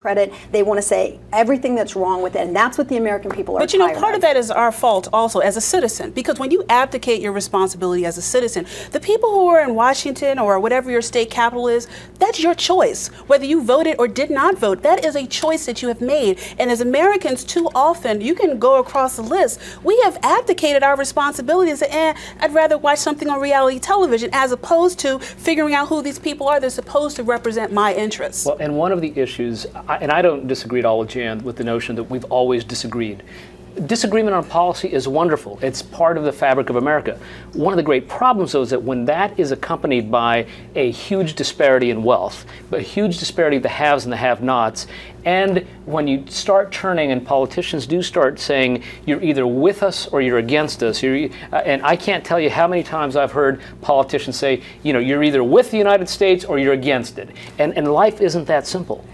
credit. They want to say everything that's wrong with it, and that's what the American people are tired of. But you know, part of that is our fault also as a citizen, because when you abdicate your responsibility as a citizen, the people who are in Washington or whatever your state capital is, that's your choice. Whether you voted or did not vote, that is a choice that you have made. And as Americans, too often, you can go across the list, we have abdicated our responsibility and say, I'd rather watch something on reality television, as opposed to figuring out who these people are that's supposed to represent my interests. Well, and one of the issues, and I don't disagree at all with Jan with the notion that we've always disagreed. Disagreement on policy is wonderful. It's part of the fabric of America. One of the great problems, though, is that when that is accompanied by a huge disparity in wealth, a huge disparity of the haves and the have-nots, and when you start turning and politicians do start saying you're either with us or you're against us, and I can't tell you how many times I've heard politicians say, you know, you're either with the United States or you're against it. And life isn't that simple.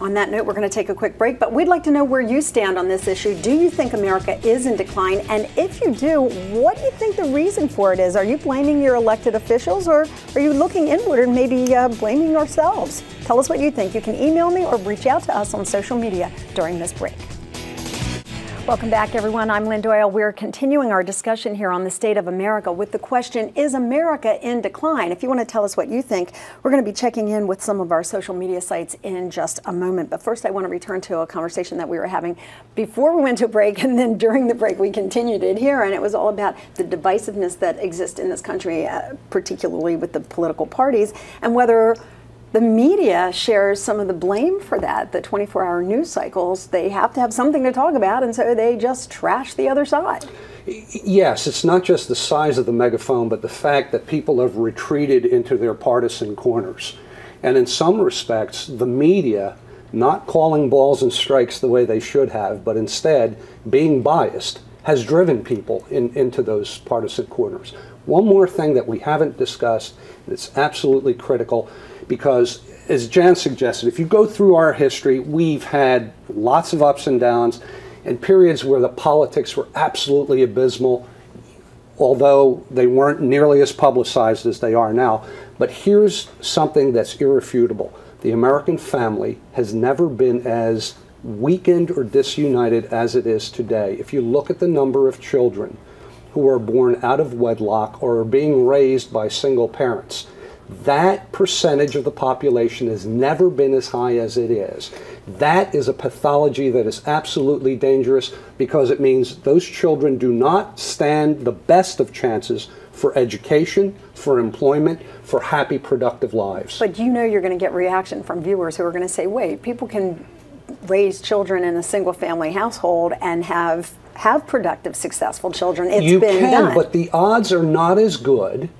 On that note, we're going to take a quick break, but we'd like to know where you stand on this issue. Do you think America is in decline? And if you do, what do you think the reason for it is? Are you blaming your elected officials, or are you looking inward and maybe blaming ourselves? Tell us what you think. You can email me or reach out to us on social media during this break. Welcome back, everyone. I'm Lynn Doyle. We're continuing our discussion here on the state of America with the question, is America in decline? If you want to tell us what you think, we're going to be checking in with some of our social media sites in just a moment. But first, I want to return to a conversation that we were having before we went to break, and then during the break we continued it here, and it was all about the divisiveness that exists in this country, particularly with the political parties, and whether the media shares some of the blame for that. The 24-hour news cycles, they have to have something to talk about, and so they just trash the other side. Yes, it's not just the size of the megaphone, but the fact that people have retreated into their partisan corners. And in some respects, the media, not calling balls and strikes the way they should have, but instead being biased, has driven people into those partisan corners. One more thing that we haven't discussed, that's absolutely critical, because as Jan suggested, if you go through our history, we've had lots of ups and downs and periods where the politics were absolutely abysmal, although they weren't nearly as publicized as they are now. But here's something that's irrefutable. The American family has never been as weakened or disunited as it is today. If you look at the number of children who are born out of wedlock or are being raised by single parents, that percentage of the population has never been as high as it is. That is a pathology that is absolutely dangerous, because it means those children do not stand the best of chances for education, for employment, for happy, productive lives. But you know you're going to get reaction from viewers who are going to say, wait, people can raise children in a single-family household and have productive, successful children. It's been done. You can, but the odds are not as good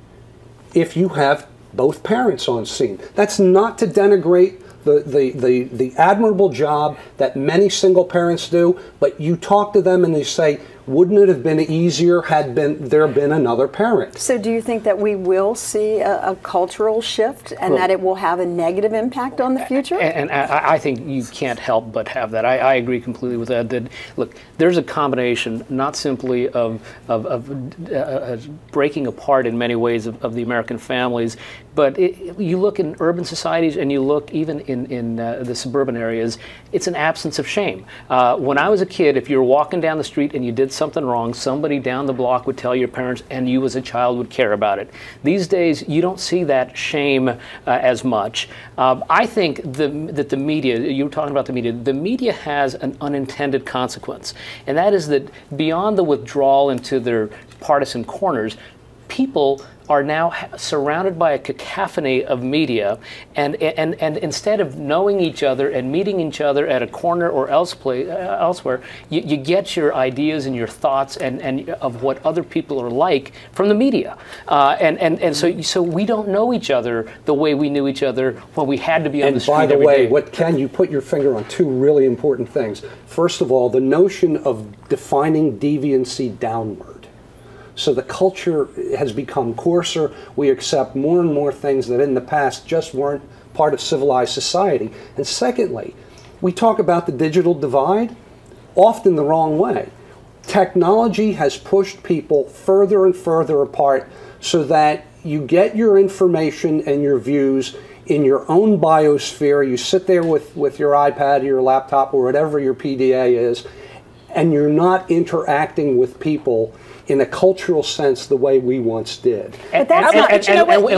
if you have both parents on scene. That's not to denigrate the admirable job that many single parents do, but you talk to them and they say, wouldn't it have been easier had there been another parent? So do you think that we will see a cultural shift, and that it will have a negative impact on the future? And I think you can't help but have that. I agree completely with that. That, look, there's a combination not simply of breaking apart in many ways of the American families, but you look in urban societies and you look even in the suburban areas, it's an absence of shame. When I was a kid, if you were walking down the street and you did something wrong, somebody down the block would tell your parents, and you as a child would care about it. These days, you don't see that shame as much. I think that the media, you were talking about the media has an unintended consequence, and that is that beyond the withdrawal into their partisan corners, people are now surrounded by a cacophony of media, and instead of knowing each other and meeting each other at a corner or elsewhere, you get your ideas and your thoughts and of what other people are like from the media, so we don't know each other the way we knew each other when we had to be on the street every day. And by the way, you put your finger on two really important things. First of all, the notion of defining deviancy downward. So the culture has become coarser. We accept more and more things that in the past just weren't part of civilized society. And secondly, we talk about the digital divide, often the wrong way. Technology has pushed people further and further apart so that you get your information and your views in your own biosphere. You sit there with your iPad or your laptop or whatever your PDA is, and you're not interacting with people in a cultural sense the way we once did. And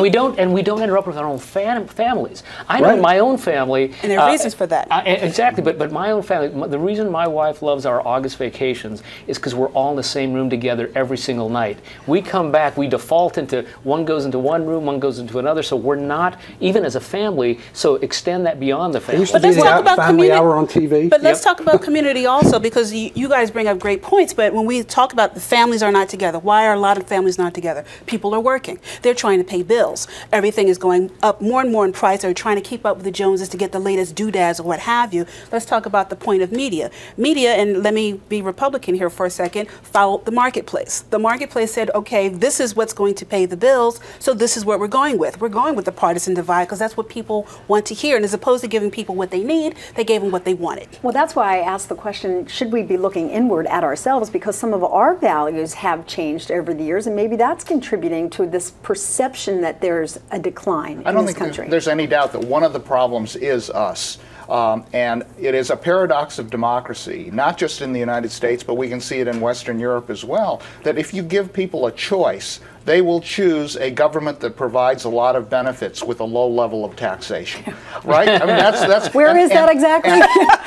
we don't interrupt with our own families. I know my own family. And there are reasons for that. Exactly, but my own family, the reason my wife loves our August vacations is because we're all in the same room together every single night. We come back, we default into, one goes into one room, one goes into another, so we're not, even as a family, so extend that beyond the family. It used to be the family hour on TV. But let's talk about community also, because you guys bring up great points, but when we talk about the families are not together, why are a lot of families not together? People are working. They're trying to pay bills. Everything is going up more and more in price. They're trying to keep up with the Joneses to get the latest doodads or what have you. Let's talk about the point of media. Media, and let me be Republican here for a second, followed the marketplace. The marketplace said, okay, this is what's going to pay the bills, so this is what we're going with. We're going with the partisan divide because that's what people want to hear. And as opposed to giving people what they need, they gave them what they wanted. Well, that's why I asked the question, should we be looking inward at ourselves, because some of our values have changed over the years, and maybe that's contributing to this perception that there's a decline in this country. I don't think there's any doubt that one of the problems is us. And it is a paradox of democracy, not just in the United States, but we can see it in Western Europe as well, that if you give people a choice, they will choose a government that provides a lot of benefits with a low level of taxation, right? I mean, that's where is that exactly?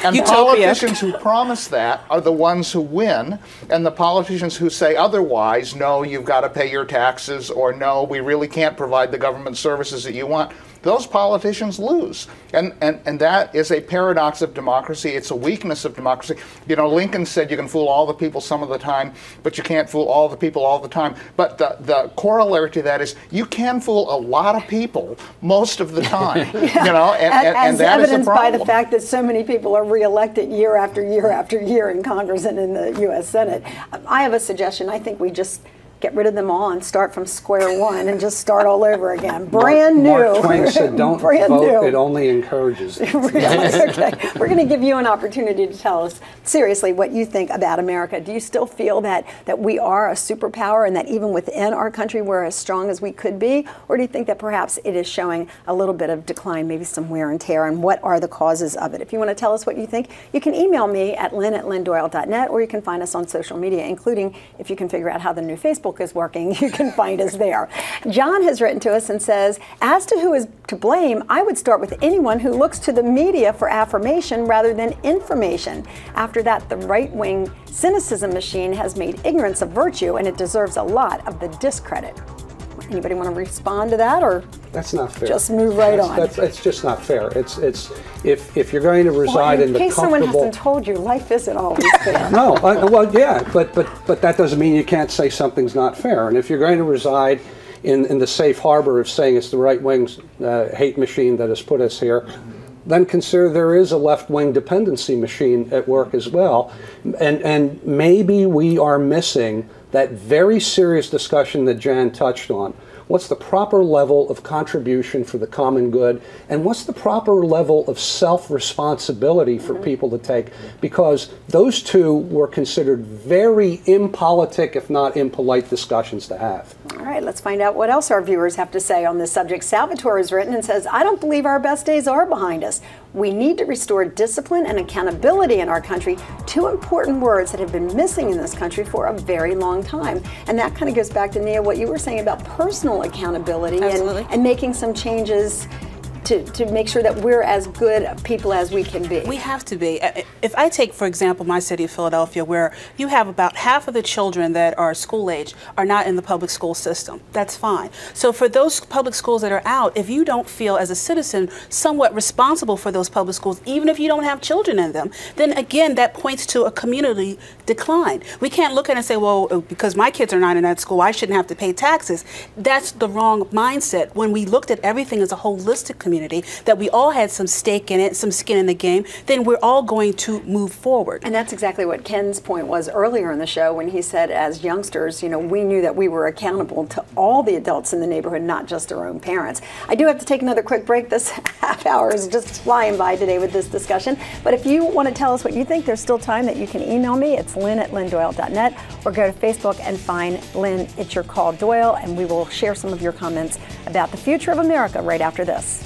And politicians who promise that are the ones who win, and the politicians who say otherwise, no, you've got to pay your taxes, or no, we really can't provide the government services that you want, those politicians lose. And that is a paradox of democracy. It's a weakness of democracy. You know, Lincoln said you can fool all the people some of the time, but you can't fool all the people all the time. But the corollary to that is you can fool a lot of people most of the time. Yeah. You know, and that is a problem. As evidenced by the fact that so many people are reelected year after year after year in Congress and in the U.S. Senate. I have a suggestion. I think we just get rid of them all and start from square one and just start all over again. Brand new. Mark Twain said, don't vote, it only encourages it. Really? Okay. We're going to give you an opportunity to tell us seriously what you think about America. Do you still feel that we are a superpower and that even within our country we're as strong as we could be? Or do you think that perhaps it is showing a little bit of decline, maybe some wear and tear, and what are the causes of it? If you want to tell us what you think, you can email me at lynn@lynndoyle.net, or you can find us on social media, including if you can figure out how the new Facebook is working, you can find us there. John has written to us and says, as to who is to blame, I would start with anyone who looks to the media for affirmation rather than information. After that, the right-wing cynicism machine has made ignorance a virtue, and it deserves a lot of the discredit. Anybody want to respond to that, or that's not fair? Just move right on. It's just not fair. It's if you're going to reside in the comfortable. In case someone hasn't told you, life isn't always fair. No, well, yeah, but that doesn't mean you can't say something's not fair. And if you're going to reside in the safe harbor of saying it's the right wing's hate machine that has put us here, then consider there is a left-wing dependency machine at work as well, and maybe we are missing that very serious discussion that Jan touched on. What's the proper level of contribution for the common good, and what's the proper level of self-responsibility for people to take? Because those two were considered very impolitic, if not impolite, discussions to have. All right, let's find out what else our viewers have to say on this subject. Salvatore has written and says, I don't believe our best days are behind us. We need to restore discipline and accountability in our country, two important words that have been missing in this country for a very long time. And that kind of goes back to, Nia, what you were saying about personal accountability and making some changes to make sure that we're as good people as we can be. We have to be. If I take, for example, my city of Philadelphia, where you have about half of the children that are school age are not in the public school system. That's fine. So for those public schools that are out, if you don't feel as a citizen somewhat responsible for those public schools, even if you don't have children in them, then again, that points to a community decline. We can't look at it and say, well, because my kids are not in that school, I shouldn't have to pay taxes. That's the wrong mindset. When we looked at everything as a holistic community, that we all had some stake in it, some skin in the game, then we're all going to move forward. And that's exactly what Ken's point was earlier in the show when he said, as youngsters, you know, we knew that we were accountable to all the adults in the neighborhood, not just our own parents. I do have to take another quick break. This half hour is just flying by today with this discussion. But if you want to tell us what you think, there's still time that you can email me. It's lynn@lynndoyle.net, or go to Facebook and find Lynn, It's Your Call Doyle, and we will share some of your comments about the future of America right after this.